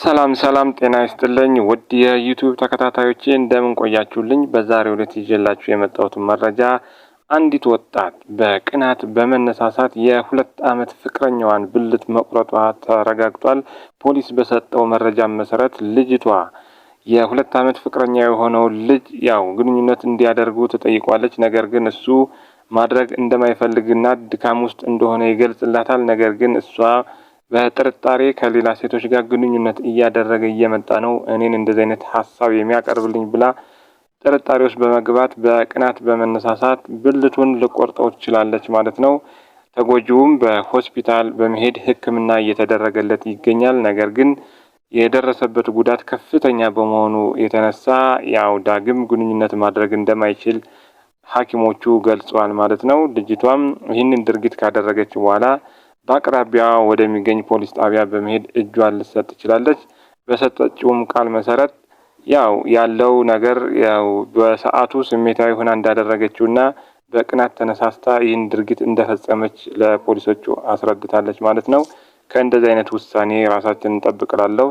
ሰላም ጤና ይስጥልኝ ውድ የዩቲዩብ ተከታታዮቼ እንደምን ቆያችሁልኝ? በዛሬው ዕለት ይዤላችሁ የመጣሁት መረጃ አንዲት ወጣት በቅናት በመነሳሳት የ2 ዓመት ፍቅረኛዋን ብልት መቁረጧ ተረጋግጧል። ፖሊስ በሰጠው መረጃ መሰረት ልጅቷ የ2 ዓመት ፍቅረኛ የሆነው ልጅ ግንኙነት እንዲያደርጉ ተጠይቋለች። ነገር ግን እሱ ማድረግ እንደማይፈልግና ድካም ውስጥ እንደሆነ ይገልጽላታል። ነገር ግን እሷ በጥርጣሬ ከሌላ ሴቶች ጋር ግንኙነት እያደረገ እየመጣ ነው፣ እኔን እንደዚህ አይነት ሐሳብ የሚያቀርብልኝ ብላ ጥርጣሬ ውስጥ በመግባት በቅናት በመነሳሳት ብልቱን ልቆርጠው ትችላለች ማለት ነው። ተጎጂውም በሆስፒታል በመሄድ ሕክምና እየተደረገለት ይገኛል። ነገር ግን የደረሰበት ጉዳት ከፍተኛ በመሆኑ የተነሳ ዳግም ግንኙነት ማድረግ እንደማይችል ሐኪሞቹ ገልጸዋል ማለት ነው። ልጅቷም ይህንን ድርጊት ካደረገች በኋላ በአቅራቢያ ወደሚገኝ ፖሊስ ጣቢያ በመሄድ እጇን ልትሰጥ ትችላለች። በሰጠችውም ቃል መሰረት ያለው ነገር በሰዓቱ ስሜታዊ ሆና እንዳደረገችውና በቅናት ተነሳስታ ይህን ድርጊት እንደፈጸመች ለፖሊሶቹ አስረድታለች ማለት ነው። ከእንደዚህ አይነት ውሳኔ ራሳችንን እንጠብቅ እላለሁ።